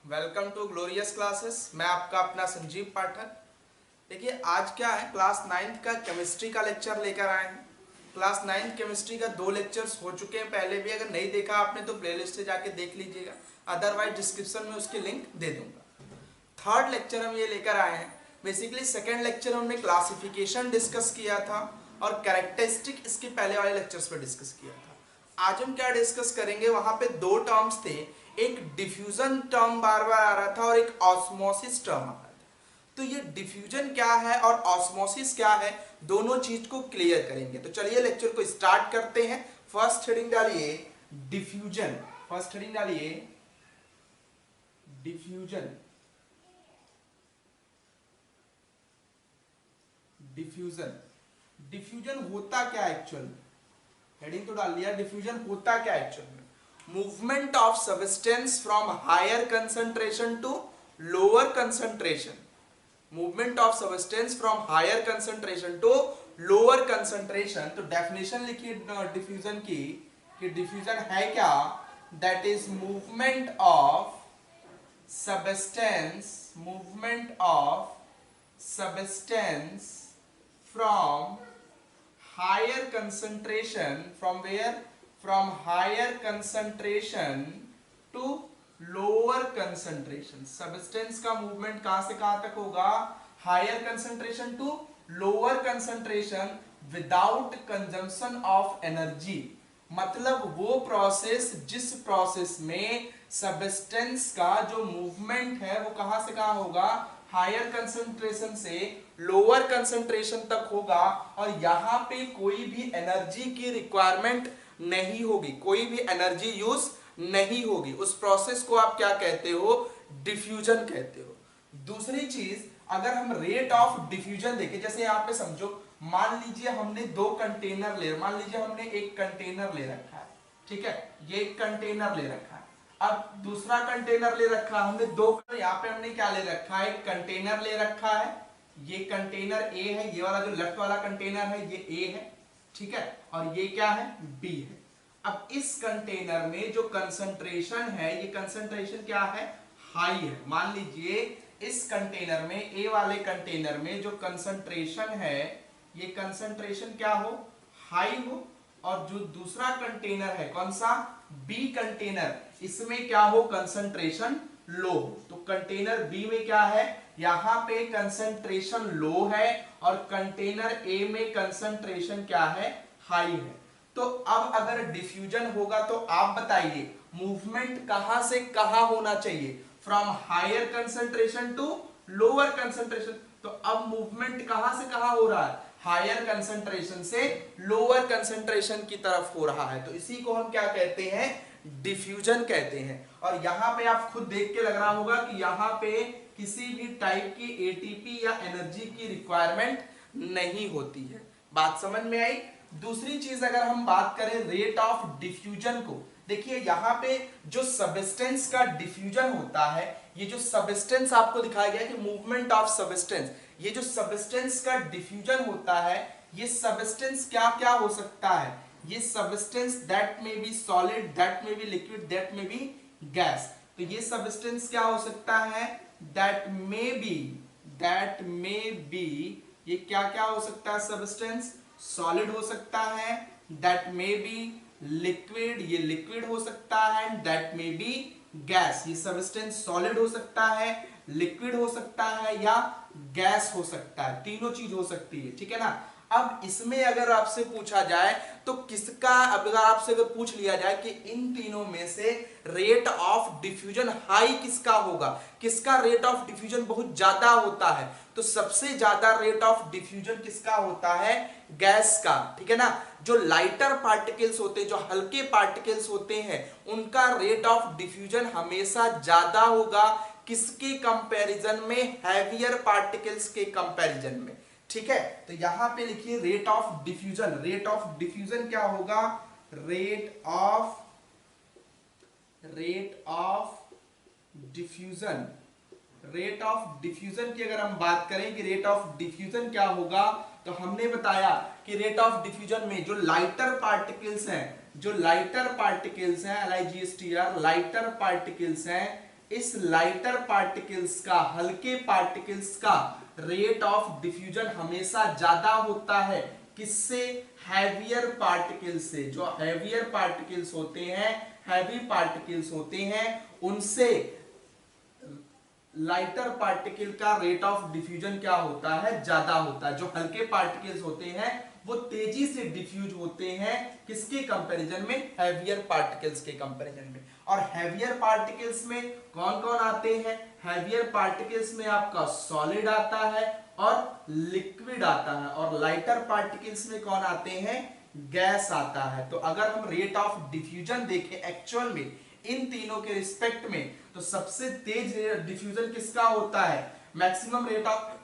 Welcome to glorious classes. मैं आपका अपना संजीव पाठक। देखिए आज क्या है, क्लास 9th का केमिस्ट्री का लेक्चर लेकर आए हैं। क्लास 9th केमिस्ट्री का 2 लेक्चर्स हो चुके हैं पहले भी। अगर नहीं देखा आपने तो प्लेलिस्ट से जाके देख लीजिएगा, अदरवाइज डिस्क्रिप्शन में उसकी लिंक दे दूंगा। थर्ड लेक्चर हम ये लेकर आए हैं। बेसिकली सेकेंड लेक्चर हमने क्लासिफिकेशन डिस्कस किया था और कैरेक्टरिस्टिक इसके पहले वाले लेक्चर्स पे डिस्कस किया था। आज हम क्या डिस्कस करेंगे, वहां पे 2 टर्म्स थे, एक डिफ्यूजन टर्म बार बार आ रहा था और एक ऑस्मोसिस टर्म आ रहा था। तो ये डिफ्यूजन क्या है और ऑस्मोसिस क्या है, दोनों चीज को क्लियर करेंगे। तो चलिए लेक्चर को स्टार्ट करते हैं। फर्स्ट हेडिंग डालिए डिफ्यूजन। फर्स्ट हेडिंग डालिए डिफ्यूजन। डिफ्यूजन डिफ्यूजन होता क्या एक्चुअल में, हेडिंग तो डाल दिया। डिफ्यूजन होता क्या एक्चुअल में, movement of substance from higher concentration to lower concentration. Movement of substance from higher concentration to lower concentration. तो डेफिनेशन लिखिए डिफ्यूजन की, कि डिफ्यूजन है क्या, that is movement of substance, movement of substance from higher concentration, from where, from higher concentration to lower concentration। substance का movement कहां से कहां तक होगा, higher concentration to lower concentration without consumption of energy। मतलब वो प्रोसेस जिस process में सबस्टेंस का जो मूवमेंट है वो कहां से कहां होगा, हायर कंसंट्रेशन से लोअर कंसंट्रेशन तक होगा, और यहां पे कोई भी एनर्जी की रिक्वायरमेंट नहीं होगी, कोई भी एनर्जी यूज नहीं होगी। उस प्रोसेस को आप क्या कहते हो, डिफ्यूजन कहते हो। दूसरी चीज, अगर हम रेट ऑफ डिफ्यूजन देखें, जैसे यहां पे समझो, मान लीजिए हमने 2 कंटेनर ले, मान लीजिए हमने एक कंटेनर ले रखा है, ठीक है, ये एक कंटेनर ले रखा है। अब दूसरा कंटेनर ले रखा है हमने, दो यहाँ पे हमने क्या ले रखा है, एक कंटेनर ले रखा है, ये कंटेनर ए है, ये वाला जो लेफ्ट वाला कंटेनर है ये ए है, ठीक है, और ये क्या है, बी है। अब इस कंटेनर में जो कंसंट्रेशन है, ये कंसंट्रेशन क्या है, हाई है। मान लीजिए इस कंटेनर में, ए वाले कंटेनर में जो कंसंट्रेशन है, ये कंसंट्रेशन क्या हो, हाई हो, और जो दूसरा कंटेनर है कौन सा, बी कंटेनर, इसमें क्या हो, कंसंट्रेशन लो। तो कंटेनर बी में क्या है, यहां पे कंसंट्रेशन लो है, और कंटेनर ए में कंसंट्रेशन क्या है, हाई है। तो अब अगर डिफ्यूजन होगा तो आप बताइए मूवमेंट कहां से कहां होना चाहिए, from higher concentration to lower concentration. तो अब मूवमेंट कहां से कहां हो रहा है, हायर कंसंट्रेशन से लोअर कंसंट्रेशन की तरफ हो रहा है। तो इसी को हम क्या कहते हैं, डिफ्यूजन कहते हैं। और यहां पे आप खुद देख के लग रहा होगा कि यहां पे किसी भी टाइप की एटीपी या एनर्जी की रिक्वायरमेंट नहीं होती है। बात समझ में आई। दूसरी चीज अगर हम बात करें रेट ऑफ डिफ्यूजन को, देखिए यहां पे जो सबस्टेंस का डिफ्यूजन होता है, ये जो सबस्टेंस आपको दिखाया गया कि मूवमेंट ऑफ सबस्टेंस, ये जो सबस्टेंस का डिफ्यूजन होता है, ये सबस्टेंस क्या क्या हो सकता है, ये सबस्टेंस दैट में बी सॉलिड, दैट में बी लिक्विड, दैट में बी गैस। तो ये सबस्टेंस क्या हो सकता है, दैट में बी, ये क्या क्या हो सकता है, सबस्टेंस सॉलिड हो सकता है, दैट में बी लिक्विड, ये लिक्विड हो सकता है, दैट में बी गैस, ये सबस्टेंस सॉलिड हो सकता है, लिक्विड हो सकता है, या गैस हो सकता है, तीनों चीज हो सकती है, ठीक है ना। अब इसमें अगर आपसे पूछा जाए तो किसका, अगर आपसे अगर पूछ लिया जाए कि इन तीनों में से रेट ऑफ डिफ्यूजन हाई किसका होगा, किसका रेट ऑफ डिफ्यूजन बहुत ज्यादा होता है, तो सबसे ज्यादा रेट ऑफ डिफ्यूजन किसका होता है, गैस का, ठीक है ना। जो लाइटर पार्टिकल्स होते हैं, जो हल्के पार्टिकल्स होते हैं, उनका रेट ऑफ डिफ्यूजन हमेशा ज्यादा होगा किसके कंपैरिजन में, हैवियर पार्टिकल्स के कंपैरिजन में, ठीक है। तो यहां पे लिखिए rate of diffusion. Rate of diffusion क्या होगा, rate of diffusion. Rate of diffusion की अगर हम बात करें कि रेट ऑफ डिफ्यूजन क्या होगा, तो हमने बताया कि रेट ऑफ डिफ्यूजन में जो लाइटर पार्टिकल्स हैं, जो लाइटर पार्टिकल्स हैं, LIGSTR, लाइटर पार्टिकल्स हैं, इस लाइटर पार्टिकल्स का, हल्के पार्टिकल्स का रेट ऑफ डिफ्यूजन हमेशा ज्यादा होता है किससे? हैवियर पार्टिकल्स से। जो हैवियर पार्टिकल्स होते हैं, हैवी पार्टिकल्स होते हैं, उनसे लाइटर पार्टिकल का रेट ऑफ डिफ्यूजन क्या होता है? ज्यादा होता है। जो हल्के पार्टिकल्स होते हैं वो तेजी से डिफ्यूज होते हैं किसके कंपैरिजन में? हैवियर पार्टिकल्स के कंपैरिजन में। और हैवियर पार्टिकल्स में कौन कौन आते हैं? हैवियर पार्टिकल्स में आपका सॉलिड आता है और लिक्विड आता है, और लाइटर पार्टिकल्स में कौन आते हैं? गैस आता है। तो अगर हम रेट ऑफ डिफ्यूजन देखें एक्चुअल में इन तीनों के रिस्पेक्ट में, तो सबसे तेज डिफ्यूजन किसका होता है? मैक्सिमम रेट ऑफ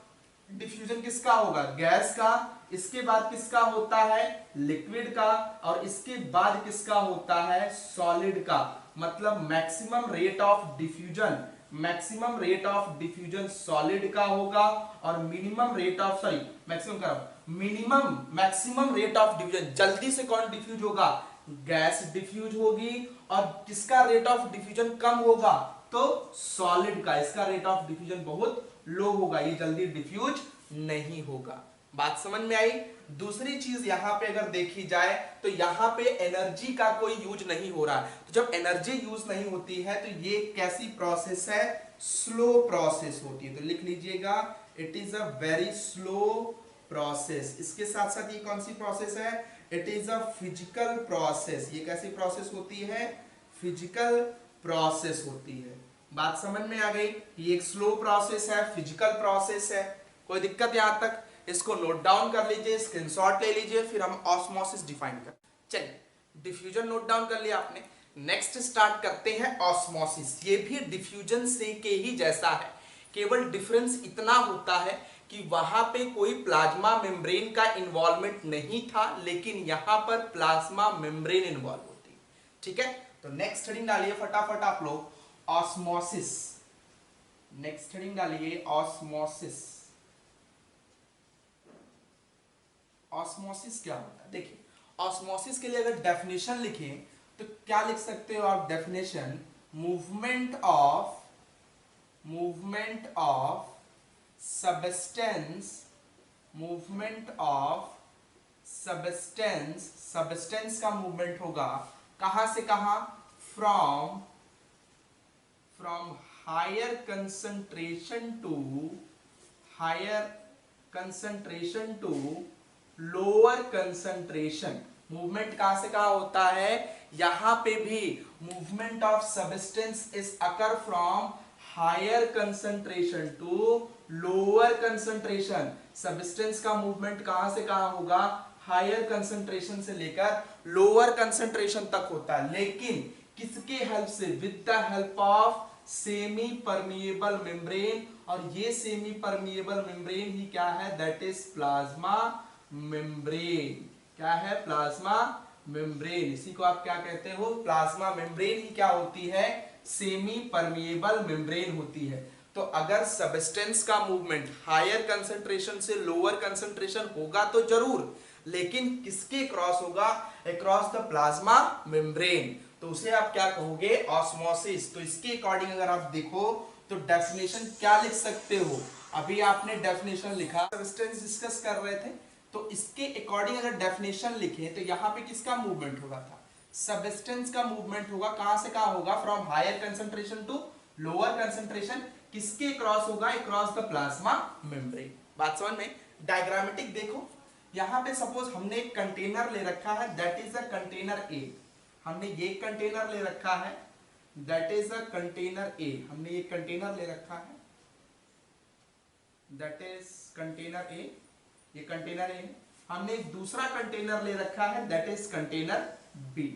डिफ्यूजन किसका होगा? गैस का। इसके बाद किसका होता है? लिक्विड का। और इसके बाद किसका होता है? सॉलिड का। मतलब maximum rate of diffusion, maximum rate of diffusion solid का होगा, और minimum rate of, sorry maximum करो, minimum maximum rate of diffusion जल्दी से कौन डिफ्यूज होगा? गैस डिफ्यूज होगी। और किसका रेट ऑफ डिफ्यूजन कम होगा? तो सॉलिड का। इसका रेट ऑफ डिफ्यूजन बहुत लो होगा, ये जल्दी डिफ्यूज नहीं होगा। बात समझ में आई? दूसरी चीज यहां पे अगर देखी जाए तो यहां पे एनर्जी का कोई यूज नहीं हो रहा है। तो जब एनर्जी यूज नहीं होती है तो ये कैसी प्रोसेस है? स्लो प्रोसेस होती है। तो लिख लीजिएगा, it is a very slow process. इसके साथ साथ ये कौन सी प्रोसेस है? It is a physical process. ये कैसी प्रोसेस होती है? फिजिकल प्रोसेस होती है। बात समझ में आ गई? ये एक स्लो प्रोसेस है, फिजिकल प्रोसेस है। कोई दिक्कत यहां तक? इसको नोट डाउन कर लीजिए, स्क्रीनशॉट ले लीजिए, फिर हम ऑस्मोसिस डिफाइन कर। चलिए, डिफ्यूजन नोट डाउन कर लिया आपने। नेक्स्ट स्टार्ट करते हैं ऑस्मोसिस। ये भी डिफ्यूजन से के ही जैसा है, केवल डिफरेंस इतना होता है कि वहां पे कोई प्लाज्मा मेम्ब्रेन का इन्वॉल्वमेंट नहीं था, लेकिन यहां पर प्लाज्मा मेम्ब्रेन इन्वॉल्व होती है। ठीक है, तो नेक्स्ट हेडिंग डालिए फटाफट आप लोग, ऑस्मोसिस। नेक्स्ट हेडिंग डालिए ऑस्मोसिस। ऑस्मोसिस क्या होता है? देखिए, ऑस्मोसिस के लिए अगर डेफिनेशन लिखें तो क्या लिख सकते हो आप? Definition, movement of substance, movement of substance, substance का मूवमेंट होगा कहां से कहां? From higher concentration to lower concentration. Movement कहां से कहां होता है? यहां पे भी movement of substance is occur from higher concentration to lower concentration. Substance का मूवमेंट कहां से कहां होगा? हायर कंसंट्रेशन से लेकर लोअर कंसंट्रेशन तक होता है, लेकिन किसके हेल्प से? With the help of semi permeable membrane. और ये सेमी परमिएबल मेम्ब्रेन ही क्या है? That is plasma membrane. क्या है? Plasma membrane. इसी को आप क्या कहते हो? प्लाज्मा मेम्ब्रेन ही क्या होती है? सेमी परमिएबल मेम्ब्रेन होती है। तो अगर सबस्टेंस का मूवमेंट हायर कंसंट्रेशन से लोअर कंसंट्रेशन होगा तो जरूर, लेकिन किसके क्रॉस होगा? Across the plasma membrane. तो उसे आप क्या कहोगे? ऑस्मोसिस। तो इसके अकॉर्डिंग अगर आप देखो तो डेफिनेशन क्या लिख सकते हो? अभी आपने डेफिनेशन लिखा, सबस्टेंस डिस्कस कर रहे थे, तो इसके अकॉर्डिंग अगर डेफिनेशन लिखे तो यहां पे किसका मूवमेंट होगा था? सबस्टेंस का मूवमेंट होगा। कहां से कहां होगा? From higher concentration to lower concentration. किसके क्रॉस होगा? Across the plasma membrane. बात समझ में? डायग्रामेटिक देखो, यहां पे सपोज हमने एक कंटेनर ले रखा है, that is a container A. हमने ये कंटेनर ले रखा है, that is a container A. हमने ये कंटेनर ले रखा है, दैट इज कंटेनर ए। ये कंटेनर ए। हमने एक दूसरा कंटेनर ले रखा है, दैट इज कंटेनर बी।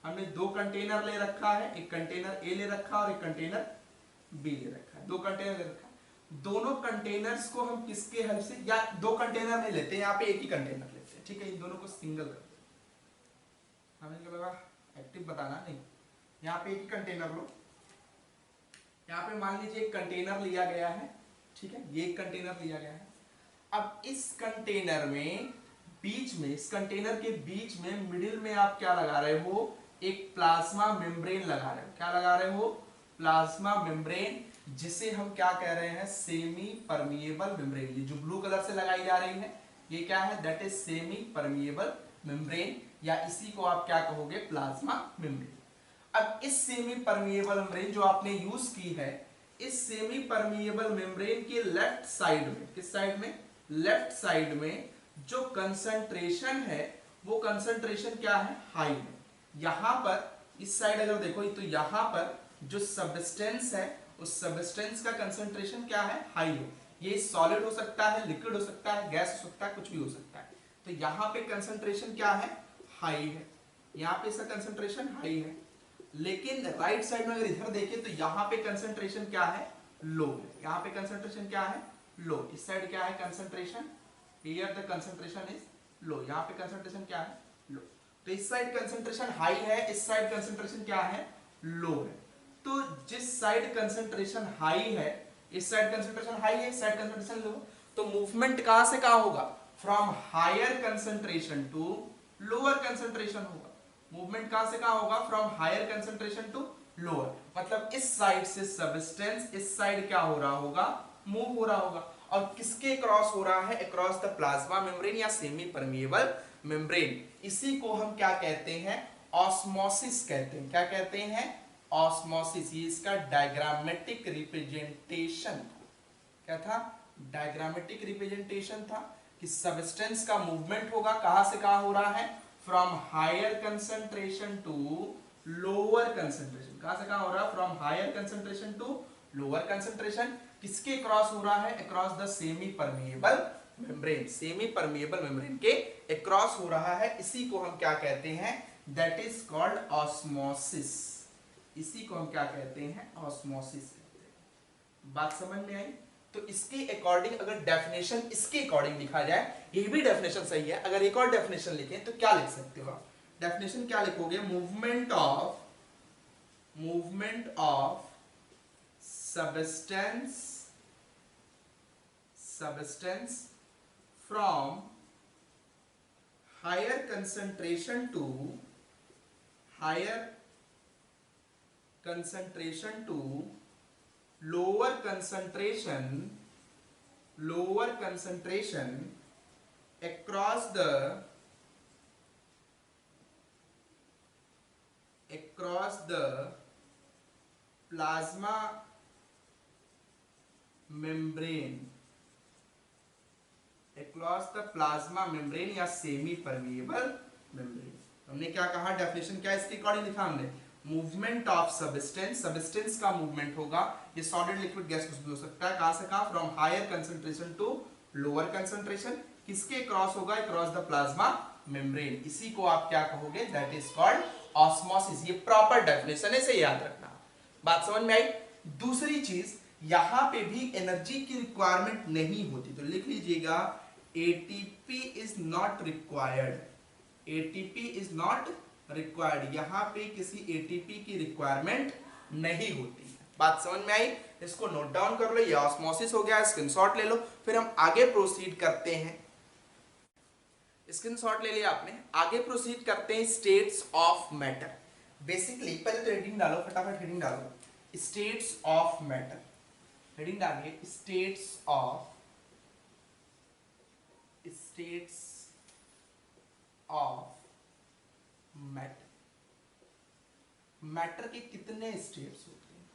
हमने दो कंटेनर ले रखा है, एक कंटेनर ए ले रखा है और एक कंटेनर बी ले रखा है। दो कंटेनर ले रखा है। दोनों कंटेनर्स को हम किसके हेल्प से, या दो कंटेनर नहीं लेते, यहाँ पे एक ही कंटेनर लेते हैं। ठीक है, इन दोनों को सिंगल कर देते। हमें क्या लगा? एक्टिव बताना नहीं। यहाँ पे एक ही कंटेनर लो। यहाँ पे मान लीजिए एक कंटेनर लिया गया है, ठीक है, ये एक कंटेनर लिया गया है। अब इस कंटेनर में बीच में, इस कंटेनर के बीच में मिडिल में आप क्या लगा रहे हो? एक प्लाज्मा मेम्ब्रेन लगा रहे हो। क्या लगा रहे हो? प्लाज्मा मेम्ब्रेन, जिसे हम क्या कह रहे हैं, सेमी परमिएबल मेम्ब्रेन। ये जो ब्लू कलर से लगाई जा रही है ये क्या है, that is semi permeable membrane, या इसी को आप क्या कहोगे, प्लाज्मा मेम्ब्रेन। अब इस सेमी परमिएबल मेम्ब्रेन जो आपने यूज की है, इस सेमी परमिएबल मेम्ब्रेन के लेफ्ट साइड में, किस साइड में, लेफ्ट साइड में जो कंसंट्रेशन है वो कंसंट्रेशन क्या है, हाई है। यहां पर इस साइड अगर देखो तो यहां पर जो सब्सटेंस है उस सब्सटेंस का कंसंट्रेशन क्या है, हाई है। ये सॉलिड हो सकता है, लिक्विड हो सकता है, गैस हो सकता है, कुछ भी हो सकता है। तो यहाँ पे कंसंट्रेशन क्या है, हाई है। यहाँ पे इसका कंसंट्रेशन हाई है। लेकिन राइट साइड में अगर इधर देखें तो यहाँ पे कंसंट्रेशन क्या है, लो है। यहाँ पे कंसंट्रेशन क्या है, लो। इस साइड क्या है concentration, here the concentration is low. यहाँ पे कंसंट्रेशन क्या है, लो। तो इस साइड कंसंट्रेशन हाई है, इस साइड कंसंट्रेशन क्या है, लो है। तो जिस साइड कंसंट्रेशन हाई है, इस साइड कंसंट्रेशन हाई है, इस साइड कंसंट्रेशन लो, तो मूवमेंट कहां से कहां होगा, from higher concentration to lower concentration होगा। मूवमेंट कहां से कहां होगा, from higher concentration to lower. मतलब इस साइड से सब्सटेंस इस साइड क्या हो रहा होगा, मूव हो रहा होगा। और किसके क्रॉस हो रहा है, अक्रॉस द प्लाज्मा मेम्ब्रेन या सेमी परमिएबल मेम्ब्रेन। इसी को हम क्या कहते हैं, ऑस्मोसिस कहते हैं। क्या कहते हैं, ऑस्मोसिस। ये इसका डायग्रामेटिक रिप्रेजेंटेशन क्या था, डायग्रामेटिक रिप्रेजेंटेशन था कि सब्सटेंस का मूवमेंट होगा, कहां से कहां हो रहा है, from higher concentration to lower concentration. कहां से कहां हो रहा है, from higher concentration to lower concentration. किसके क्रॉस हो रहा है, across the semi permeable membrane. Semi permeable membrane के अक्रॉस हो रहा है। इसी को हम क्या कहते हैं, दैट इज कॉल्ड ऑस्मोसिस। इसी को हम क्या कहते हैं, ऑस्मोसिस। बात समझ में आई। तो इसके अकॉर्डिंग अगर डेफिनेशन इसके अकॉर्डिंग लिखा जाए, ये भी डेफिनेशन सही है। अगर एक और डेफिनेशन लिखें तो क्या लिख सकते हो आप, डेफिनेशन क्या लिखोगे, movement of substance from higher concentration to lower concentration across the plasma membrane, या सेमी परमिएबल मेम्ब्रेन। हमने क्या कहा, डेफिनेशन क्या इसके अकॉर्डिंग लिखा हमने, मूवमेंट ऑफ सब्सटेंस का मूवमेंट होगा। ये सॉलिड लिक्विड गैस कुछ भी हो सकता है। कहां से कहां, from higher concentration to lower concentration. किसके क्रॉस होगा, क्रॉस द प्लाज्मा मेम्ब्रेन। इसी को आप क्या कहोगे, दैट इज कॉल्ड ऑस्मोसिस। ये प्रॉपर डेफिनेशन है, इसे याद रखना। बात समझ में आई। दूसरी चीज, यहां पे भी एनर्जी की रिक्वायरमेंट नहीं होती, तो लिख लीजिएगा ATP is not required. ATP is not required. यहां पे किसी एटीपी की रिक्वायरमेंट नहीं होती। बात समझ में आई। इसको नोट डाउन कर लो, ये ऑस्मोसिस हो गया, स्क्रीनशॉट ले लो। फिर हम आगे प्रोसीड करते हैं। स्क्रीनशॉट ले लिया आपने, आगे प्रोसीड करते हैं स्टेट्स ऑफ मैटर। बेसिकली पहले तो हेडिंग डालो, फटाफट हेडिंग डालो, स्टेट्स ऑफ मैटर। हेडिंग डालिए, स्टेट्स ऑफ मैटर। मैटर के कितने स्टेट्स होते हैं,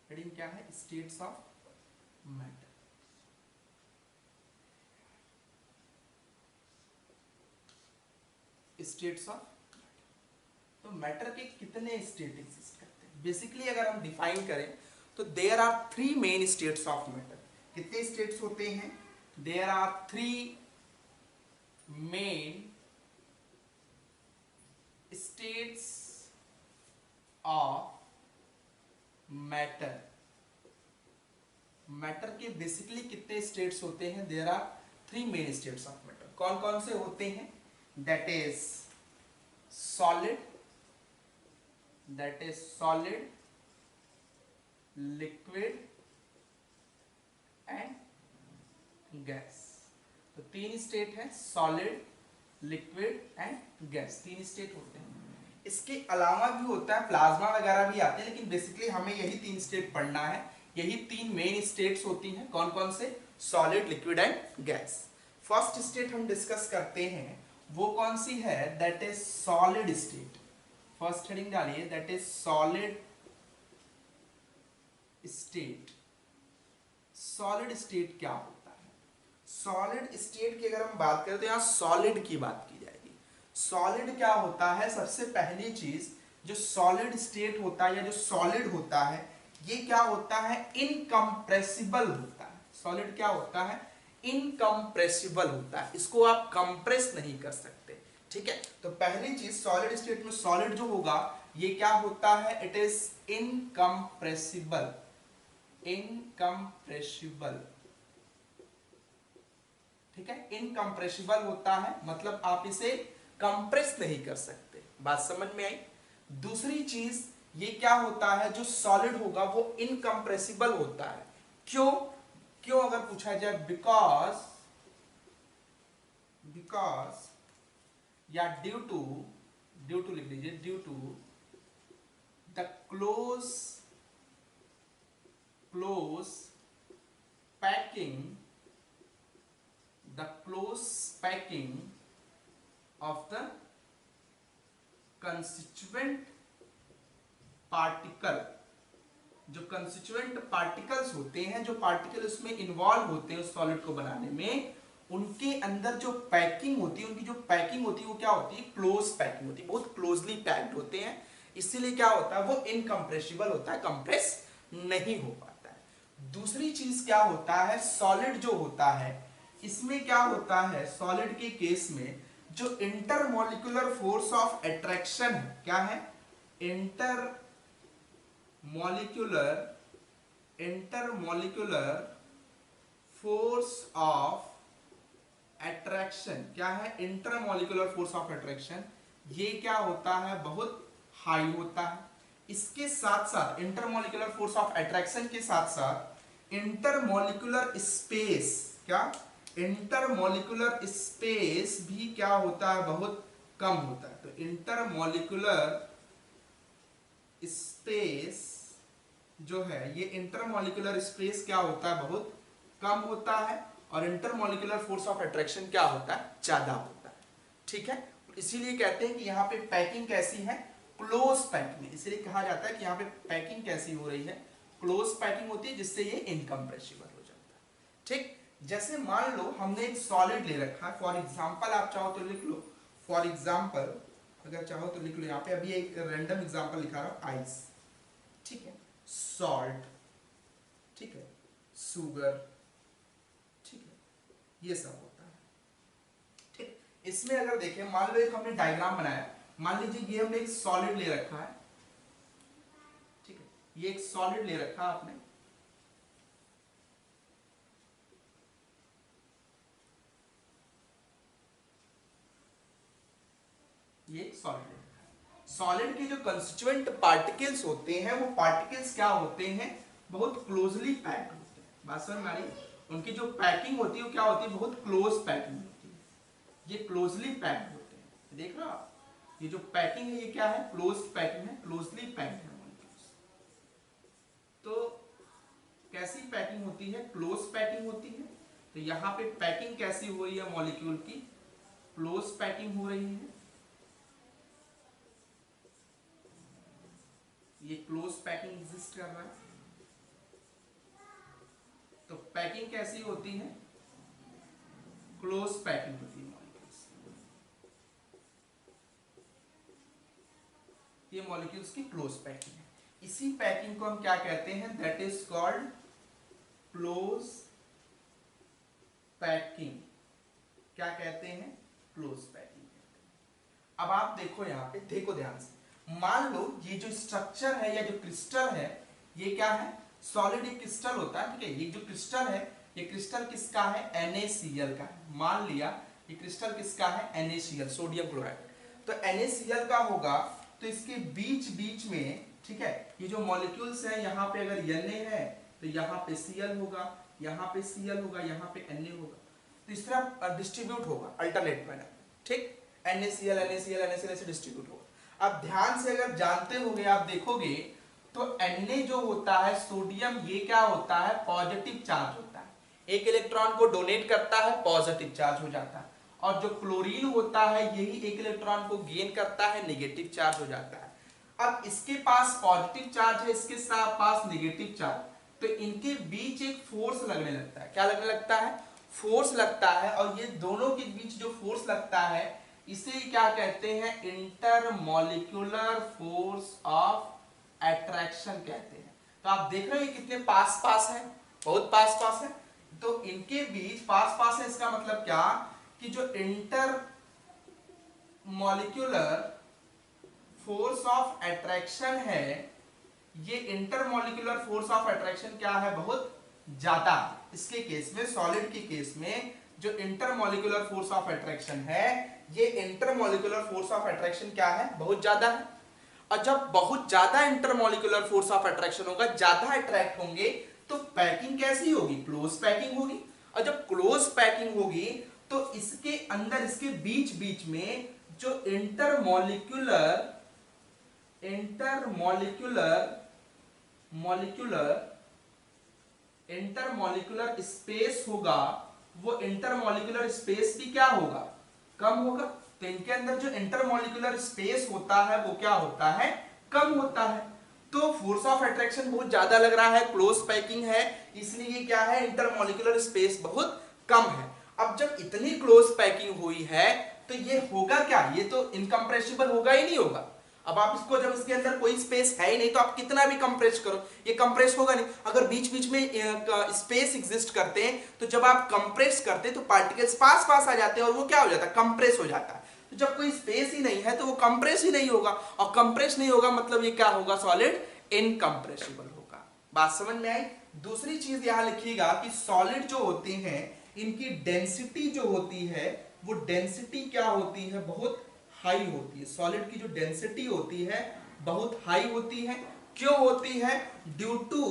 हेडिंग क्या है, states of matter. States of, तो मैटर के कितने स्टेट एग्जिस्ट करते हैं। बेसिकली अगर हम डिफाइन करें तो there are 3 main states of matter. कितने स्टेट्स होते हैं, there are 3 main states of matter. Matter के बेसिकली कितने स्टेट्स होते हैं, there are 3 main states of matter. कौन कौन से होते हैं, that is solid, liquid and gas. तो 3 स्टेट है, solid, liquid and gas, 3 state होते हैं। इसके अलावा भी होता है, प्लाज्मा वगैरह भी आते हैं, लेकिन बेसिकली हमें यही 3 स्टेट पढ़ना है। यही 3 मेन स्टेट्स होती हैं। कौन कौन से? Solid, liquid and gas. First state हम डिस्कस करते हैं, वो कौन सी है? That is solid state. First heading डालिए, that is solid state. Solid state क्या होता है? सॉलिड स्टेट की अगर हम बात करें तो यहां सॉलिड की बात की जाएगी। सॉलिड क्या होता है? सबसे पहली चीज, जो सॉलिड स्टेट होता है या जो सॉलिड होता है, ये क्या होता है? इनकंप्रेसिबल होता है। सॉलिड क्या होता है? इनकंप्रेसिबल होता है। इसको आप कंप्रेस नहीं कर सकते। ठीक है, तो पहली चीज, सॉलिड स्टेट में सॉलिड जो होगा ये क्या होता है? It is incompressible. इनकंप्रेसिबल, ठीक है, इनकंप्रेसिबल होता है, मतलब आप इसे कंप्रेस नहीं कर सकते। बात समझ में आई? दूसरी चीज, ये क्या होता है? जो सॉलिड होगा वो इनकंप्रेसिबल होता है। क्यों? क्यों अगर पूछा जाए, बिकॉज या ड्यू टू लिख लीजिए, due to the close packing of the constituent particle। जो कंस्टिट्यूएंट पार्टिकल्स होते हैं, जो पार्टिकल उसमें इन्वॉल्व होते हैं उस सॉलिड को बनाने में, उनके अंदर जो पैकिंग होती है, उनकी जो पैकिंग होती है वो क्या होती है? क्लोज पैकिंग होती है, बहुत क्लोजली पैक्ड होते हैं। इसीलिए क्या होता है? वो इनकंप्रेसिबल होता है, कंप्रेस नहीं हो पाता है। दूसरी चीज क्या होता है? सॉलिड जो होता है, इसमें क्या होता है? सॉलिड के केस में जो इंटरमोलिकुलर फोर्स ऑफ अट्रैक्शन है, क्या है? इंटरमोलिकुलर फोर्स ऑफ अट्रैक्शन, क्या है? इंटरमोलिकुलर फोर्स ऑफ अट्रैक्शन, ये क्या होता है? बहुत हाई होता है। इसके साथ साथ, इंटरमोलिकुलर फोर्स ऑफ अट्रैक्शन के साथ साथ इंटरमोलिकुलर स्पेस, क्या? इंटरमोलिकुलर स्पेस भी क्या होता है? बहुत कम होता है। तो इंटरमोलिकुलर स्पेस जो है, ये इंटरमोलिकुलर स्पेस क्या होता है? बहुत कम होता है। और इंटरमोलिकुलर फोर्स ऑफ अट्रैक्शन क्या होता है? ज्यादा होता है। ठीक है, इसीलिए कहते हैं कि यहाँ पे पैकिंग कैसी है? Close packing. इसलिए कहा जाता है कि यहाँ पे पैकिंग कैसी हो रही है? क्लोज पैकिंग होती है, जिससे ये इनकंप्रेसिबल हो जाता है। ठीक, जैसे मान लो हमने एक सॉलिड ले रखा है, फॉर एग्जाम्पल, आप चाहो तो लिख लो, फॉर एग्जाम्पल अगर चाहो तो लिख लो, यहाँ पे अभी एक रैंडम एग्जाम्पल लिखा रहा हूं, आइस, ठीक है, सॉल्ट, ठीक है, शुगर, ठीक है, ये सब होता है। ठीक, इसमें अगर देखें, मान लो एक हमने डायग्राम बनाया, मान लीजिए ये हमने एक सॉलिड ले रखा है, ठीक है, ये एक सॉलिड ले रखा है आपने, ये एक सॉलिड है। सॉलिड के जो कंस्टिट्यूएंट पार्टिकल्स होते हैं, वो पार्टिकल्स क्या होते हैं? बहुत क्लोजली पैक्ड होते हैं। बात समझ में आ रही? उनकी जो पैकिंग होती है वो क्या होती है? बहुत क्लोज पैकिंग होती है। ये क्लोजली पैक्ड होते हैं। देख रहे हो आप, ये जो पैकिंग है ये क्या है? क्लोज पैकिंग है, क्लोजली पैक्ड है मॉलिक्यूल्स। तो कैसी पैकिंग होती है? क्लोज पैकिंग होती है। तो यहाँ पे पैकिंग कैसी हो रही है मॉलिक्यूल की? क्लोज पैकिंग हो रही है। ये क्लोज पैकिंग एग्जिस्ट कर रहा है। तो पैकिंग कैसी होती है? क्लोज पैकिंग होती है मॉलिक्यूल्स। ये मॉलिक्यूल्स की क्लोज पैकिंग है। इसी पैकिंग को हम क्या कहते हैं? That is called close packing. क्या कहते हैं? क्लोज पैकिंग कहते हैं। अब आप देखो, यहां पे देखो ध्यान से, मान लो ये जो स्ट्रक्चर है या जो क्रिस्टल है, ये क्या है? सॉलिड एक क्रिस्टल होता है, ठीक है। ये जो क्रिस्टल है, ये क्रिस्टल किसका है? NaCl का है। मान लिया ये क्रिस्टल किसका है? NaCl, sodium chloride. तो NaCl का होगा, तो इसके बीच बीच में, ठीक है, ये जो मॉलिक्यूल्स है, यहाँ पे अगर Na है तो यहाँ पे Cl होगा, यहाँ पे Cl होगा, यहाँ पे Na होगा। तो इस तरह डिस्ट्रीब्यूट होगा अल्टरनेट मैनर, ठीक। NaCl NaCl NaCl ऐसे डिस्ट्रीब्यूट होगा। अब ध्यान से अगर जानते होंगे आप देखोगे तो Na जो होता है सोडियम, ये क्या होता है, पॉजिटिव चार्ज होता है, एक इलेक्ट्रॉन को डोनेट करता है, पॉजिटिव चार्ज हो जाता है। और जो क्लोरीन होता है यही एक इलेक्ट्रॉन को गेन करता है, नेगेटिव चार्ज हो जाता है। अब इसके पास पॉजिटिव चार्ज है, इसके पास नेगेटिव चार्ज, तो इनके बीच एक फोर्स लगने लगता है। क्या लगने लगता है, फोर्स लगता है। और ये दोनों के बीच जो फोर्स लगता है इसे क्या कहते हैं, इंटरमॉलिक्यूलर फोर्स ऑफ अट्रैक्शन कहते हैं। तो आप देख रहे हो ये कितने पास पास है, बहुत पास पास है। तो इनके बीच पास पास है, इसका मतलब क्या कि जो inter molecular force of attraction है, ये इंटरमॉलिक्यूलर फोर्स ऑफ अट्रैक्शन क्या है, बहुत ज्यादा। इसके केस में, सॉलिड के केस में जो इंटरमॉलिक्यूलर फोर्स ऑफ अट्रैक्शन है, ये इंटरमॉलिक्यूलर फोर्स ऑफ अट्रैक्शन क्या है, बहुत ज्यादा है। और जब बहुत ज्यादा इंटरमॉलिक्यूलर फोर्स ऑफ अट्रैक्शन होगा, ज्यादा अट्रैक्ट होंगे, तो पैकिंग कैसी होगी, क्लोज पैकिंग होगी। और जब क्लोज पैकिंग होगी तो इसके अंदर, इसके बीच बीच में जो इंटरमॉलिक्यूलर स्पेस होगा, वो इंटरमॉलिक्यूलर स्पेस भी क्या होगा, कम होगा। तो इनके अंदर जो इंटरमॉलिक्यूलर स्पेस होता है वो क्या होता है, कम होता है। तो फोर्स ऑफ अट्रैक्शन बहुत ज्यादा लग रहा है, क्लोज पैकिंग है, इसलिए क्या है, इंटरमॉलिक्यूलर स्पेस बहुत कम है। अब जब इतनी क्लोज पैकिंग हुई है तो ये होगा क्या, ये तो इनकम्प्रेसिबल होगा ही नहीं होगा। अब आप इसको, जब इसके अंदर कोई स्पेस है ही नहीं तो आप कितना भी कंप्रेस करो ये कंप्रेस होगा नहीं। अगर बीच बीच में स्पेस एग्जिस्ट करते हैं तो जब आप कंप्रेस करते हैं तो पार्टिकल्स पास पास आ जाते हैं और वो क्या हो जाता है, कंप्रेस हो जाता है। तो जब कोई स्पेस ही नहीं है तो वो कंप्रेस ही नहीं होगा, और कंप्रेस नहीं होगा मतलब ये क्या होगा, सॉलिड इनकम्प्रेसिबल होगा। बात समझ में आई। दूसरी चीज यहां लिखिएगा कि सॉलिड जो होते हैं इनकी डेंसिटी जो होती है, वो डेंसिटी क्या होती है, बहुत हाई होती है। सॉलिड की जो डेंसिटी होती है बहुत हाई होती है। क्यों होती है, ड्यू टू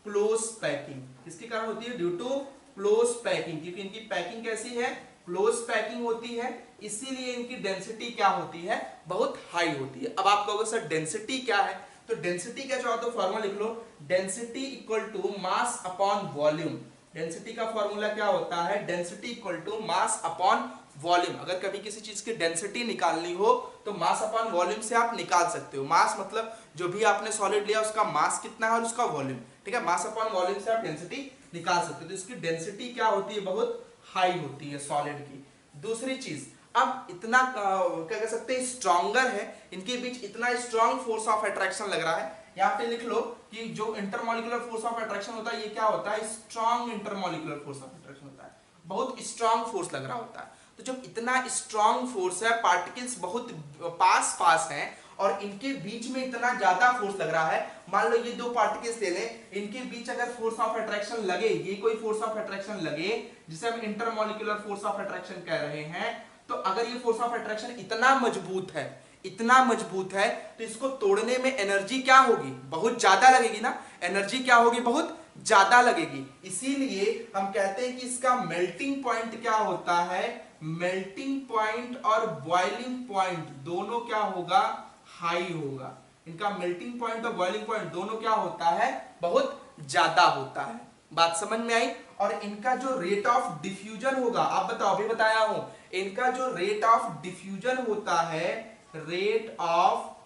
क्लोज पैकिंग। किसके कारण होती है, ड्यू टू क्लोज पैकिंग, क्योंकि इनकी पैकिंग कैसी है, क्लोज पैकिंग होती है, इसीलिए इनकी डेंसिटी क्या होती है, बहुत हाई होती है। अब आप कहोगे सर डेंसिटी क्या है, तो डेंसिटी क्या चाहो तो फॉर्मूला लिख लो, density equal to mass upon volume. Density का फॉर्मूला क्या होता है, density equal to mass upon volume. अगर कभी किसी चीज की डेंसिटी निकालनी हो तो मास अपॉन वॉल्यूम से आप निकाल सकते हो। मास मतलब जो भी आपने सॉलिड लिया उसका मास कितना है और उसका वॉल्यूम, ठीक है। मास अपॉन वॉल्यूम से आप डेंसिटी निकाल सकते हो। तो इसकी डेंसिटी क्या होती है, बहुत हाई होती है सॉलिड की। दूसरी चीज, अब इतना क्या कह सकते हैं, स्ट्रॉन्गर है, इनके बीच इतना स्ट्रॉन्ग फोर्स ऑफ अट्रैक्शन लग रहा है। यहाँ पे लिख लो कि जो इंटरमॉलिक्यूलर फोर्स ऑफ अट्रैक्शन होता है ये क्या होता है, strong intermolecular force of attraction होता है, बहुत स्ट्रॉन्ग फोर्स लग रहा होता है। तो जब इतना स्ट्रॉन्ग फोर्स है, पार्टिकल्स बहुत पास पास हैं और इनके बीच में इतना ज्यादा फोर्स लग रहा है, मान लो ये दो पार्टिकल्स ले लें, इनके बीच अगर फोर्स ऑफ अट्रैक्शन लगे, ये कोई फोर्स ऑफ अट्रैक्शन लगे जिसे हम इंटरमॉलिक्यूलर फोर्स ऑफ अट्रैक्शन कह रहे हैं, तो अगर ये फोर्स ऑफ अट्रैक्शन इतना मजबूत है, इतना मजबूत है, तो इसको तोड़ने में एनर्जी क्या होगी, बहुत ज्यादा लगेगी ना। एनर्जी क्या होगी, बहुत ज्यादा लगेगी। इसीलिए हम कहते हैं कि इसका मेल्टिंग पॉइंट क्या होता है, मेल्टिंग पॉइंट और बॉइलिंग पॉइंट दोनों क्या होगा, हाई होगा। इनका मेल्टिंग पॉइंट और बॉइलिंग पॉइंट दोनों क्या होता है, बहुत ज्यादा होता है। बात समझ में आई। और इनका जो रेट ऑफ डिफ्यूजन होगा, आप बताओ, अभी बताया हूं, इनका जो रेट ऑफ डिफ्यूजन होता है, रेट ऑफ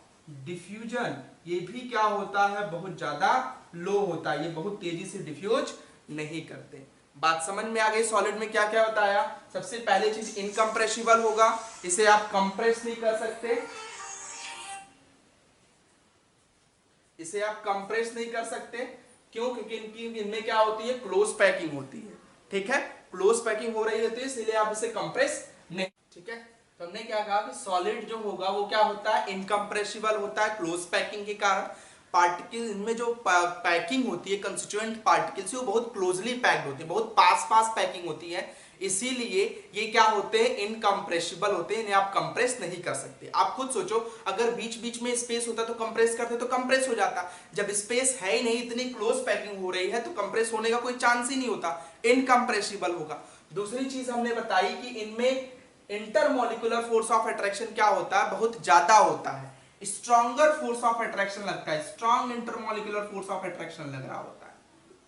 डिफ्यूजन, ये भी क्या होता है, बहुत ज्यादा लो होता है। ये बहुत तेजी से डिफ्यूज नहीं करते। बात समझ में आ गई। सॉलिड में क्या क्या बताया, सबसे पहले चीज इनकम्प्रेसिबल होगा, इसे आप कंप्रेस नहीं कर सकते, इसे आप कंप्रेस नहीं कर सकते। क्यों, क्योंकि इनमें क्या होती है, क्लोज पैकिंग होती है, ठीक है, क्लोज पैकिंग हो रही होती है, इसलिए आप इसे कंप्रेस नहीं, ठीक है। तो हमने क्या कहा कि सॉलिड जो होगा वो क्या होता है, इनकम्प्रेसिबल होता है क्लोज पैकिंग के कारण। पार्टिकल, इनमें जो पैकिंग होती है कंस्टिट्यूएंट पार्टिकल्स, वो बहुत क्लोजली पैक्ड होती है, बहुत पास पास पैकिंग होती है, इसीलिए ये क्या होते हैं, इनकम्प्रेसिबल होते हैं, इन्हें आप कंप्रेस नहीं कर सकते। आप खुद सोचो, अगर बीच बीच में स्पेस होता तो कंप्रेस करते तो कंप्रेस हो जाता। जब स्पेस है ही नहीं, इतनी क्लोज पैकिंग हो रही है, तो कंप्रेस होने का कोई चांस ही नहीं होता, इनकम्प्रेसिबल होगा। दूसरी चीज हमने बताई कि इनमें इंटरमॉलिक्यूलर फोर्स ऑफ अट्रैक्शन क्या होता है, बहुत ज्यादा होता है। स्ट्रॉन्गर फोर्स ऑफ अट्रैक्शन लगता है, strong intermolecular force of attraction लग रहा होता है।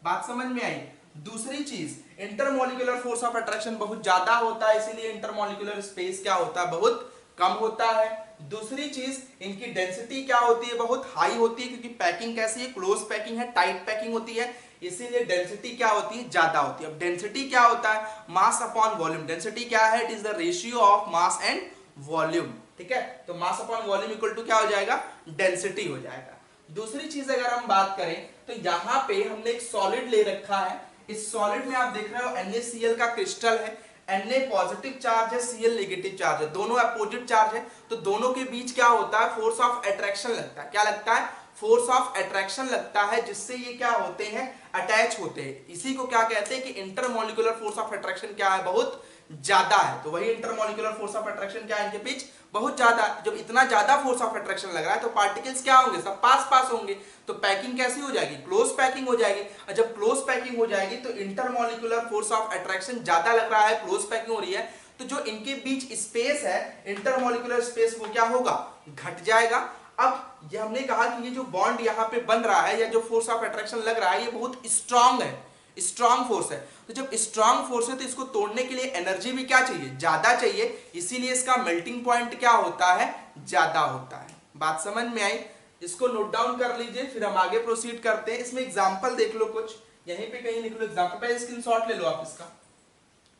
बात समझ में आई। दूसरी चीज, इंटरमोलिकुलर फोर्स ऑफ अट्रैक्शन बहुत ज्यादा होता है, इसीलिए इंटरमोलिकुलर स्पेस क्या होता है, बहुत कम होता है। दूसरी चीज, इनकी डेंसिटी क्या होती है, बहुत हाई होती है, क्योंकि पैकिंग कैसी है, क्लोज पैकिंग है, टाइट पैकिंग होती है, इसीलिए डेंसिटी क्या होती है, ज्यादा होती है। अब डेंसिटी क्या होता है, मास अपॉन वॉल्यूम। डेंसिटी क्या है, it is the ratio of mass and volume. ठीक है, तो mass upon volume equal to क्या हो जाएगा, डेंसिटी हो जाएगा। दूसरी चीज अगर हम बात करें तो यहां पे हमने एक सॉलिड ले रखा है, इस सॉलिड में आप देख रहे हो NaCl का क्रिस्टल है, Na पॉजिटिव चार्ज है, Cl नेगेटिव चार्ज है, दोनों अपोजिट चार्ज है, तो दोनों के बीच क्या होता है, फोर्स ऑफ अट्रैक्शन लगता है। क्या लगता है, फोर्स ऑफ अट्रैक्शन लगता है, जिससे ये क्या होते हैं, अटैच होते हैं। इसी को क्या कहते हैं कि इंटरमोलिकुलर फोर्स ऑफ अट्रैक्शन क्या है, बहुत ज्यादा है। तो वही इंटरमोलिकुलर फोर्स ऑफ अट्रैक्शन क्या है, इनके बीच बहुत ज्यादा। जब इतना ज्यादा फोर्स ऑफ अट्रैक्शन लग रहा है तो पार्टिकल्स क्या होंगे, सब पास पास होंगे, तो पैकिंग कैसी हो जाएगी, क्लोज पैकिंग हो जाएगी। और जब क्लोज पैकिंग हो जाएगी तो इंटरमोलिकुलर फोर्स ऑफ अट्रैक्शन ज्यादा लग रहा है, क्लोज पैकिंग हो रही है, तो जो इनके बीच स्पेस है, इंटरमोलिकुलर स्पेस, वो क्या होगा, घट जाएगा। अब ये हमने कहा कि ये जो बॉन्ड यहाँ पे बन रहा है या जो फोर्स ऑफ अट्रैक्शन लग रहा है, ये बहुत स्ट्रांग है, स्ट्रांग फोर्स है। तो जब स्ट्रांग फोर्स है तो इसको तोड़ने के लिए एनर्जी भी क्या चाहिए, ज्यादा चाहिए, इसीलिए इसका मेल्टिंग पॉइंट क्या होता है, ज्यादा होता है। बात समझ में आई। इसको नोट डाउन कर लीजिए, फिर हम आगे प्रोसीड करते हैं। इसमें एग्जांपल देख लो, कुछ यहीं पे कहीं लिख लो एग्जांपल, पहले स्क्रीनशॉट ले लो आप इसका,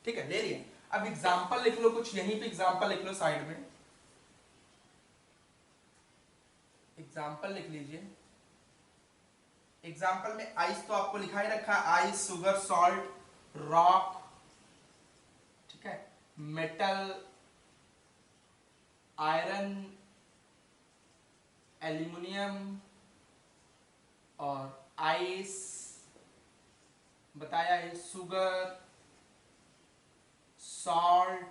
ठीक है, ले लिया। अब एग्जांपल लिख लो, कुछ यहीं पे एग्जांपल लिख लो, साइड में एग्जांपल लिख लीजिए। एग्जांपल में आइस तो आपको लिखा ही रखा, आइस, शुगर, सॉल्ट, रॉक, ठीक है, मेटल, आयरन, एल्यूमिनियम और आइस बताया है, शुगर, सॉल्ट,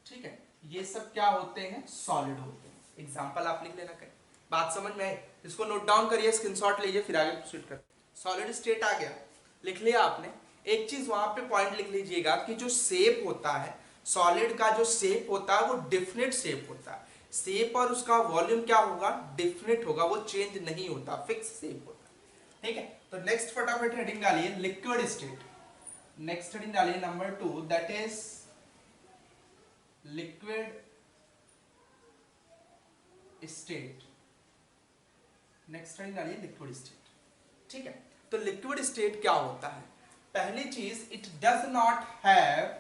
ठीक है, ये सब क्या होते हैं, सॉलिड होते हैं। एग्जांपल आप लिख लेना कहीं। बात समझ में आई। इसको नोट डाउन करिए, स्क्रीनशॉट लीजिए, फिर आगे प्रोसीड करते हैं। सॉलिड स्टेट आ गया, लिख लिया आपने। एक चीज वहां पे पॉइंट लिख लीजिएगा कि जो शेप होता है सॉलिड का, जो शेप होता है वो डिफिनिट शेप होता है। शेप और उसका वॉल्यूम क्या होगा, डिफिनिट होगा, वो चेंज नहीं होता, फिक्स शेप होता है। ठीक है, तो नेक्स्ट फटाफट हेडिंग डालिए, लिक्विड स्टेट। नेक्स्ट हेडिंग डालिए number 2, that is liquid state. Next heading डालिए लिक्विड स्टेट। ठीक है, तो लिक्विड स्टेट क्या होता है, पहली चीज, it does not have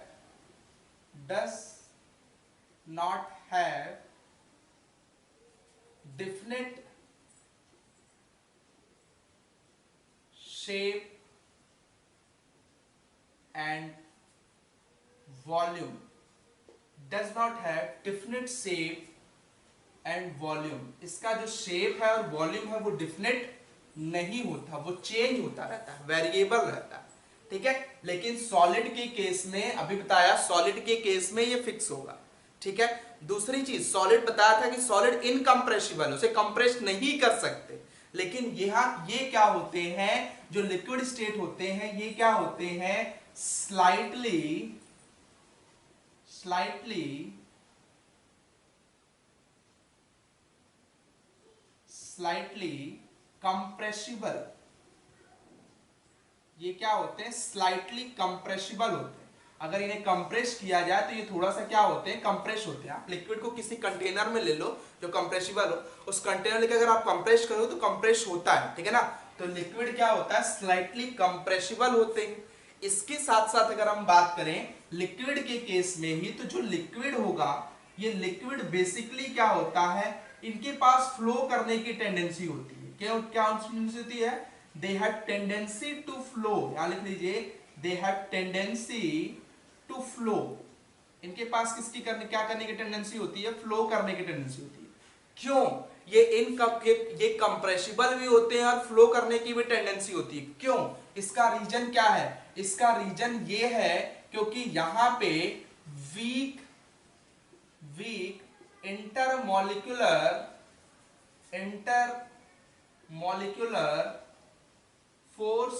definite shape and volume, does not have definite shape and volume। इसका जो शेप है और वॉल्यूम है वो डिफिनेट नहीं होता, वो चेंज होता रहता है, वेरिएबल रहता है। ठीक है, लेकिन सॉलिड के केस में, अभी बताया, सॉलिड के केस में ये फिक्स होगा। ठीक है, दूसरी चीज, सॉलिड बताया था कि सॉलिड इनकंप्रेसिबल, उसे कंप्रेस नहीं कर सकते, लेकिन यहां ये क्या होते हैं, जो लिक्विड स्टेट होते हैं, ये क्या होते हैं, स्लाइटली कंप्रेसिबल। ये क्या होते हैं, स्लाइटली कंप्रेसिबल होते हैं। अगर इन्हें कंप्रेस किया जाए तो ये थोड़ा सा क्या होते हैं, कंप्रेस होते हैं। आप लिक्विड को किसी कंटेनर में ले लो जो कंप्रेसिबल हो, उस कंटेनर लेके अगर आप कंप्रेस करो तो कंप्रेस होता है, ठीक है ना। तो लिक्विड क्या होता है, स्लाइटली कंप्रेसिबल होते हैं। इसके साथ साथ अगर हम बात करें लिक्विड के केस में ही, तो जो लिक्विड होगा, ये लिक्विड बेसिकली क्या होता है, इनके पास फ्लो करने की टेंडेंसी होती है। क्या टेंडेंसी होती है, they have tendency to flow. यहां लिख लीजिए, they have tendency to flow. इनके पास किसकी करने, क्या करने की टेंडेंसी होती है, फ्लो करने की टेंडेंसी होती है। क्यों, ये कंप्रेसिबल भी होते हैं और फ्लो करने की भी टेंडेंसी होती है। क्यों, इसका रीजन क्या है, इसका रीजन ये है क्योंकि यहां पे weak intermolecular force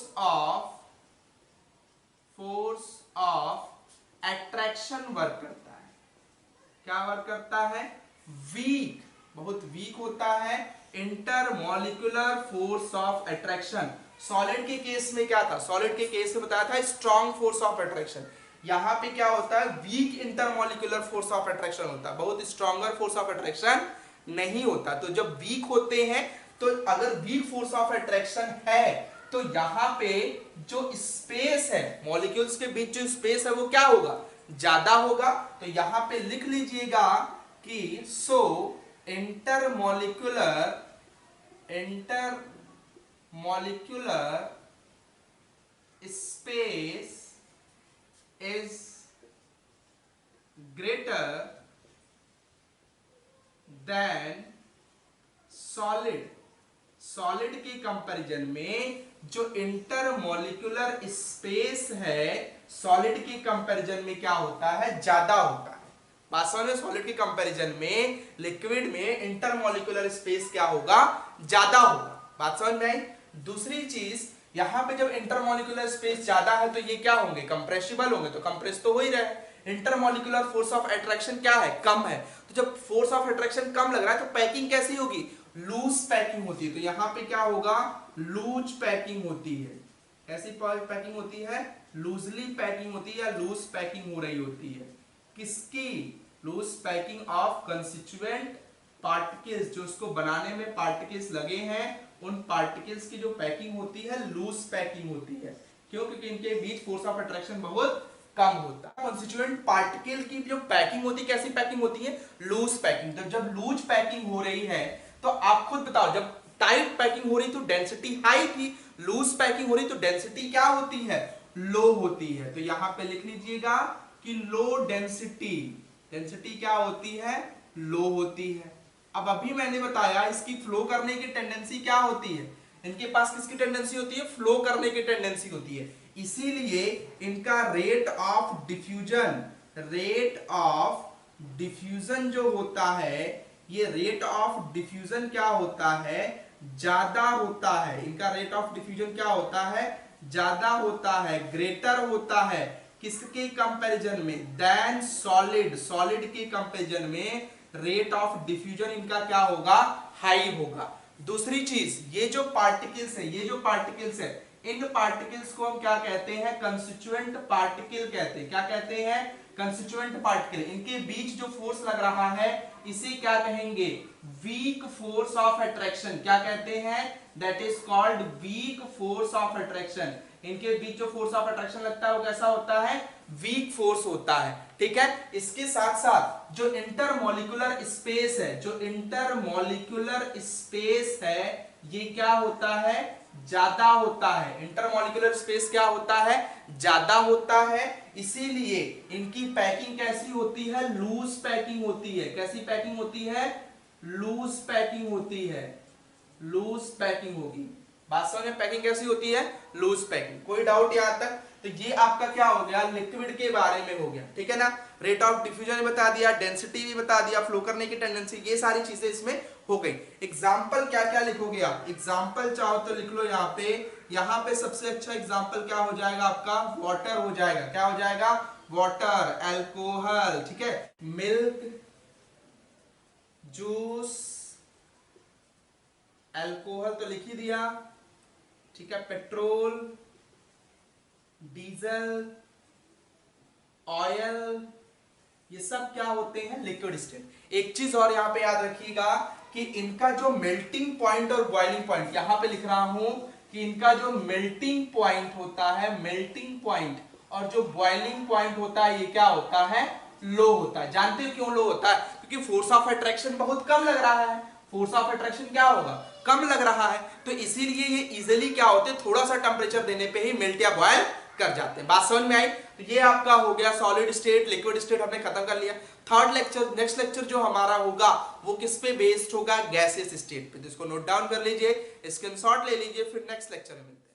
of attraction work करता है। क्या वर्क करता है, वीक बहुत वीक होता है। Intermolecular force of attraction, solid के केस में क्या था, सॉलिड के केस में बताया था स्ट्रॉन्ग फोर्स ऑफ अट्रैक्शन, यहां पे क्या होता है weak intermolecular force of attraction होता है, बहुत स्ट्रॉन्गर फोर्स ऑफ अट्रैक्शन नहीं होता। तो जब वीक होते हैं, तो अगर वीक फोर्स ऑफ अट्रैक्शन है तो यहां पे जो स्पेस है मॉलिक्यूल्स के बीच, जो स्पेस है वो क्या होगा, ज्यादा होगा। तो यहां पे लिख लीजिएगा कि so intermolecular space is greater than solid, solid के कंपैरिजन में जो इंटरमॉलिक्यूलर स्पेस है सॉलिड के कंपैरिजन में क्या होता है, ज्यादा होता है। बात समझ में, सॉलिड के कंपैरिजन में लिक्विड में इंटरमॉलिक्यूलर स्पेस क्या होगा, ज्यादा होगा। बात समझ में आई। दूसरी चीज, यहां पे जब इंटरमॉलिक्यूलर स्पेस ज्यादा है तो ये क्या होंगे, कंप्रेसिबल होंगे, तो कंप्रेस तो हो ही रहे। इंटरमॉलिक्यूलर फोर्स ऑफ अट्रैक्शन क्या है, कम है। तो जब फोर्स ऑफ अट्रैक्शन कम लग रहा है तो पैकिंग कैसी होगी, लूज पैकिंग होती है। तो यहां पे क्या होगा, लूज पैकिंग होती है। कैसी पैकिंग होती है, लूजली पैकिंग होती है या लूज पैकिंग हो रही होती है। किसकी, loose packing of constituent particles, जो उसको बनाने में पार्टिकल्स लगे हैं उन पार्टिकल्स की जो पैकिंग होती है लूज पैकिंग होती है। क्यों, क्योंकि इनके बीच फोर्स ऑफ अट्रैक्शन बहुत कम होता है। कंस्टिट्यूएंट पार्टिकल की जो पैकिंग होती है, कैसी पैकिंग होती है, लूज पैकिंग। तो जब लूज पैकिंग हो रही है तो आप खुद बताओ, जब टाइट पैकिंग हो रही तो डेंसिटी हाई थी, लूज पैकिंग हो रही तो डेंसिटी क्या होती है, लो होती है। तो यहां पे लिख लीजिएगा कि लो डेंसिटी, डेंसिटी क्या होती है, लो होती है। अब अभी मैंने बताया इसकी फ्लो करने की टेंडेंसी क्या होती है, इनके पास किसकी टेंडेंसी होती है, फ्लो करने की टेंडेंसी होती है। इसीलिए इनका रेट ऑफ डिफ्यूजन जो होता है, ये रेट ऑफ डिफ्यूजन क्या होता है, ज्यादा होता है। इनका रेट ऑफ डिफ्यूजन क्या होता है, ज्यादा होता है, ग्रेटर होता है। किसके कंपैरिजन में, देन सॉलिड, सॉलिड के कंपैरिजन में रेट ऑफ डिफ्यूजन इनका क्या होगा, हाई होगा। दूसरी चीज, ये जो पार्टिकल्स है, इन पार्टिकल्स को हम क्या कहते हैं, कंस्टिट्यूएंट पार्टिकल कहते हैं। क्या कहते हैं, कंस्टिट्यूएंट पार्टिकल। इनके बीच जो फोर्स लग रहा है इसे क्या कहेंगे, वीक फोर्स ऑफ अट्रैक्शन। क्या कहते हैं, that is called weak force of attraction. इनके बीच जो फोर्स ऑफ अट्रैक्शन लगता है वो कैसा होता है, वीक फोर्स होता है। ठीक है। इसके साथ साथ जो इंटरमॉलिक्यूलर स्पेस है, जो इंटरमॉलिक्यूलर स्पेस है ये क्या होता है, ज्यादा होता है। इंटरमॉलिक्यूलर स्पेस क्या होता है, ज्यादा होता है। इसीलिए इनकी पैकिंग कैसी होती है, लूज पैकिंग होती है। कैसी पैकिंग होती है, लूज पैकिंग होती है, लूज पैकिंग होगी। बात समझ में, पैकिंग कैसी होती है, लूज पैकिंग। कोई डाउट यहां तक, तो ये आपका क्या हो गया, लिक्विड के बारे में हो गया। ठीक है ना, रेट ऑफ डिफ्यूजन बता दिया, डेंसिटी भी बता दिया, फ्लो करने की टेंडेंसी, ये सारी चीजें इसमें हो गई। एग्जाम्पल क्या क्या लिखोगे आप, एग्जाम्पल चाहो तो लिख लो यहाँ पे सबसे अच्छा एग्जाम्पल क्या हो जाएगा आपका, वाटर हो जाएगा। क्या हो जाएगा, वाटर, अल्कोहल, ठीक है, मिल्क, जूस, अल्कोहल तो लिख ही दिया, ठीक है, पेट्रोल, डीजल, ऑयल, ये सब क्या होते हैं, लिक्विड स्टेट। एक चीज और यहां पे याद रखिएगा कि इनका जो मेल्टिंग पॉइंट और बॉइलिंग पॉइंट, यहां पे लिख रहा हूं कि इनका जो मेल्टिंग पॉइंट होता है, मेल्टिंग पॉइंट, और जो बॉइलिंग पॉइंट होता है ये क्या होता है, लो होता है। जानते हो क्यों लो होता है, क्योंकि फोर्स ऑफ अट्रैक्शन बहुत कम लग रहा है। फोर्स ऑफ अट्रैक्शन क्या होगा, कम लग रहा है, तो इसीलिए ये इजीली क्या होते हैं, थोड़ा सा टेम्परेचर देने पे ही मेल्ट या बॉयल कर जाते हैं। बात समझ में आई। तो ये आपका हो गया सॉलिड स्टेट, लिक्विड स्टेट हमने खत्म कर लिया। थर्ड लेक्चर, नेक्स्ट लेक्चर जो हमारा होगा वो किस पे बेस्ड होगा, गैसियस स्टेट पे। जिसको नोट डाउन कर लीजिए, स्क्रीनशॉट ले लीजिए, फिर नेक्स्ट लेक्चर में मिलते हैं।